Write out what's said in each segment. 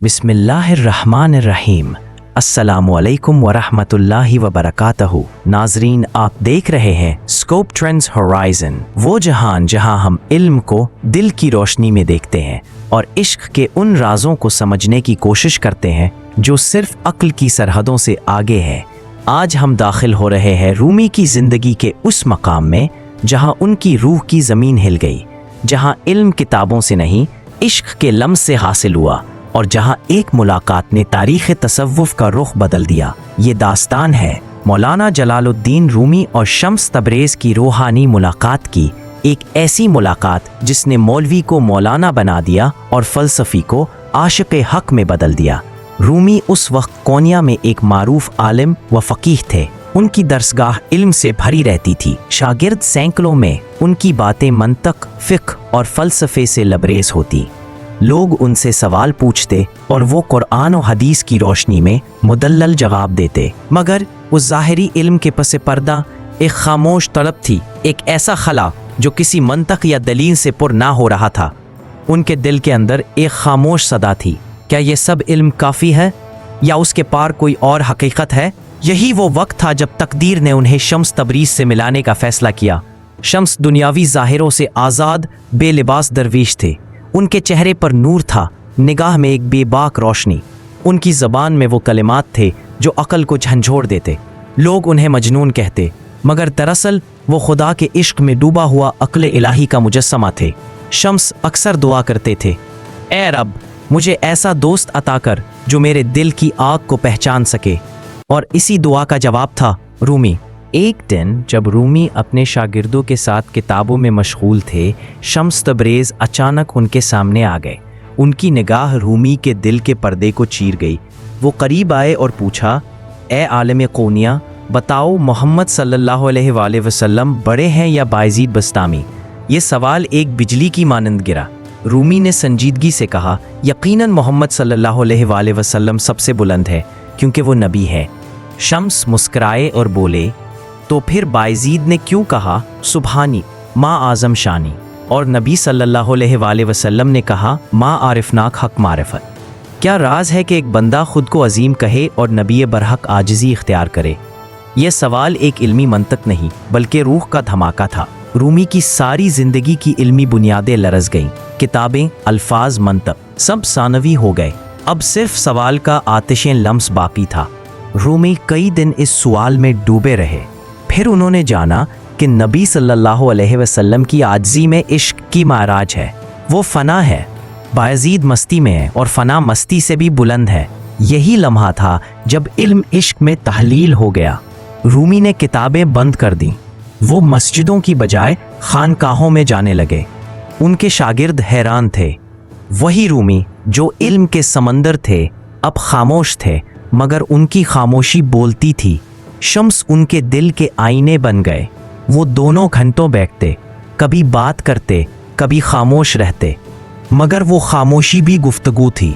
बिस्मिल्लाहिर्रहमानिर्रहीम। अस्सलामुअलैकुम वरहमतुल्लाहि वबरकातहू। नाजरीन, आप देख रहे हैं स्कोप ट्रेंड्स होराइजन, वो जहान जहां हम इल्म को दिल की रोशनी में देखते हैं और इश्क के उन राजों को समझने की कोशिश करते हैं जो सिर्फ अक्ल की सरहदों से आगे है। आज हम दाखिल हो रहे हैं रूमी की जिंदगी के उस मकाम में जहां उनकी रूह की ज़मीन हिल गई, जहां इल्म किताबों से नहीं इश्क के लम्स से हासिल हुआ और जहां एक मुलाकात ने तारीख़ तसव्वुफ़ का रुख बदल दिया। ये दास्तान है मौलाना जलालुद्दीन रूमी और शम्स तबरेज़ की रूहानी मुलाकात की, एक ऐसी मुलाकात जिसने मौलवी को मौलाना बना दिया और फ़लसफ़ी को आशिक़ हक़ में बदल दिया। रूमी उस वक्त कोनिया में एक मारूफ आलिम व फ़क़ीह थे। उनकी दरसगाह इल्म से भरी रहती थी। शागिर्द सैकड़ों में उनकी बातें मंतक, फ़िक़्ह और फ़लसफ़े से लबरेज़ होती। लोग उनसे सवाल पूछते और वो कुरान और हदीस की रोशनी में मुदल्लल जवाब देते, मगर उस ज़ाहिरी इल्म के पस पर्दा एक खामोश तड़प थी, एक ऐसा खला जो किसी मंतक या दलील से पुर ना हो रहा था। उनके दिल के अंदर एक खामोश सदा थी, क्या ये सब इल्म काफ़ी है या उसके पार कोई और हकीकत है? यही वो वक्त था जब तकदीर ने उन्हें शम्स तबरीज़ से मिलाने का फ़ैसला किया। शम्स दुनियावी ज़ाहिरों से आज़ाद बेलिबास दरवीश थे। उनके चेहरे पर नूर था, निगाह में एक बेबाक रोशनी। उनकी ज़बान में वो कलिमात थे जो अक़ल को झंझोड़ देते। लोग उन्हें मजनून कहते, मगर दरअसल वो खुदा के इश्क में डूबा हुआ अक़्ल इलाही का मुजस्समा थे। शम्स अक्सर दुआ करते थे, ए रब, मुझे ऐसा दोस्त अता कर जो मेरे दिल की आग को पहचान सके। और इसी दुआ का जवाब था रूमी। एक दिन जब रूमी अपने शागिर्दों के साथ किताबों में मशगूल थे, शम्स तबरेज़ अचानक उनके सामने आ गए। उनकी निगाह रूमी के दिल के पर्दे को चीर गई। वो करीब आए और पूछा, ए आलिम कोनिया, बताओ मोहम्मद सल्लल्लाहु अलैहि वसल्लम बड़े हैं या बायज़ीद बस्तामी? ये सवाल एक बिजली की मानंद गिरा। रूमी ने संजीदगी से कहा, यकीनन मोहम्मद सल्लल्लाहु अलैहि वसल्लम सबसे बुलंद है क्योंकि वो नबी है। शम्स मुस्कराए और बोले, तो फिर बायज़ीद ने क्यों कहा सुबहानी माँ आज़म शानी, और नबी सल्लल्लाहु अलैहि वसल्लम ने कहा माँ आरिफनाक हक़ मारिफत? क्या राज है कि एक बंदा खुद को अजीम कहे और नबी बरहक आजिज़ी इख्तियार करे? यह सवाल एक इल्मी मंतक नहीं बल्कि रूह का धमाका था। रूमी की सारी ज़िंदगी की इल्मी बुनियादें लरज़ गईं। किताबें, अल्फाज, मंतक सब सानवी हो गए। अब सिर्फ सवाल का आतिशें लम्स बाकी था। रूमी कई दिन इस सवाल में डूबे रहे। फिर उन्होंने जाना कि नबी सल्लल्लाहु अलैहि वसल्लम की आजिज़ी में इश्क की माराज है। वो फ़ना है, बायज़ीद मस्ती में है और फ़ना मस्ती से भी बुलंद है। यही लम्हा था जब इल्म इश्क में तहलील हो गया। रूमी ने किताबें बंद कर दी। वो मस्जिदों की बजाय खानकाहों में जाने लगे। उनके शागिर्द हैरान थे। वही रूमी जो इल्म के समंदर थे अब खामोश थे, मगर उनकी खामोशी बोलती थी। शम्स उनके दिल के आईने बन गए। वो दोनों घंटों बैठते, कभी बात करते, कभी खामोश रहते, मगर वो खामोशी भी गुफ्तगू थी,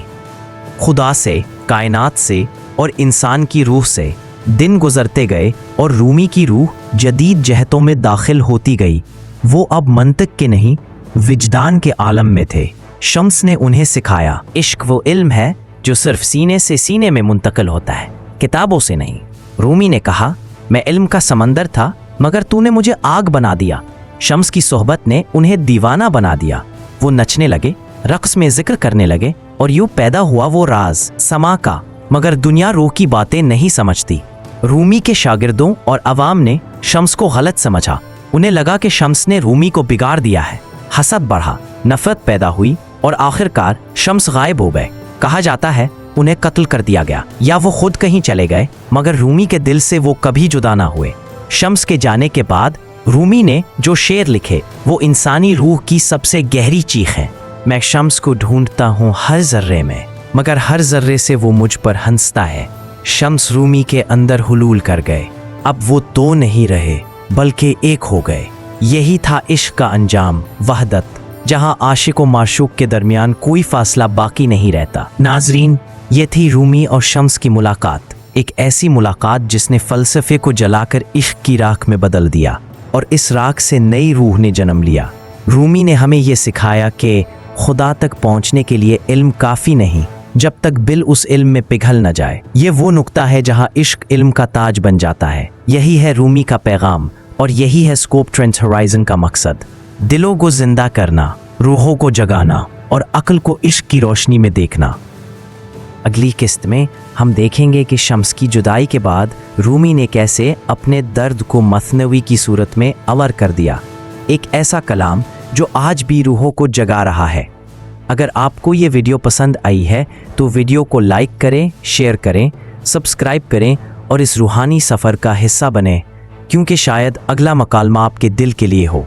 खुदा से, कायनात से और इंसान की रूह से। दिन गुजरते गए और रूमी की रूह जदीद जहतों में दाखिल होती गई। वो अब मंतक के नहीं विजदान के आलम में थे। शम्स ने उन्हें सिखाया, इश्क वो इल्म है जो सिर्फ सीने से सीने में मुंतकिल होता है, किताबों से नहीं। रूमी ने कहा, मैं इल्म का समंदर था मगर तूने मुझे आग बना दिया। शम्स की सोहबत ने उन्हें दीवाना बना दिया। वो नचने लगे, रक्स में जिक्र करने लगे और यूं पैदा हुआ वो राज समा का। मगर दुनिया रूह की बातें नहीं समझती। रूमी के शागिर्दों और अवाम ने शम्स को गलत समझा। उन्हें लगा कि शम्स ने रूमी को बिगाड़ दिया है। हसद बढ़ा, नफरत पैदा हुई और आखिरकार शम्स गायब हो गए। कहा जाता है उन्हें कत्ल कर दिया गया या वो खुद कहीं चले गए, मगर रूमी के दिल से वो कभी जुदा ना हुए। शम्स के जाने के बाद रूमी ने जो शेर लिखे वो इंसानी रूह की सबसे गहरी चीख है। मैं शम्स को ढूंढता हूँ हर जर्रे में, मगर हर जर्रे से वो मुझ पर हंसता है। शम्स रूमी के अंदर हुलूल कर गए। अब वो दो नहीं रहे बल्कि एक हो गए। यही था इश्क का अंजाम, वहदत, जहाँ आशिक व माशूक के दरमियान कोई फासला बाकी नहीं रहता। नाजरीन, ये थी रूमी और शम्स की मुलाकात, एक ऐसी मुलाकात जिसने फ़लसफ़े को जलाकर इश्क की राख में बदल दिया और इस राख से नई रूह ने जन्म लिया। रूमी ने हमें ये सिखाया कि खुदा तक पहुँचने के लिए इल्म काफ़ी नहीं, जब तक बिल उस इल्म में पिघल न जाए। ये वो नुक्ता है जहाँ इश्क इल्म का ताज बन जाता है। यही है रूमी का पैगाम और यही है स्कोप ट्रेंड्स होराइजन का मकसद। दिलों को जिंदा करना, रूहों को जगाना और अक्ल को इश्क की रोशनी में देखना। अगली किस्त में हम देखेंगे कि शम्स की जुदाई के बाद रूमी ने कैसे अपने दर्द को मसनवी की सूरत में अवर कर दिया, एक ऐसा कलाम जो आज भी रूहों को जगा रहा है। अगर आपको ये वीडियो पसंद आई है तो वीडियो को लाइक करें, शेयर करें, सब्सक्राइब करें और इस रूहानी सफ़र का हिस्सा बनें, क्योंकि शायद अगला मकालमा आपके दिल के लिए हो।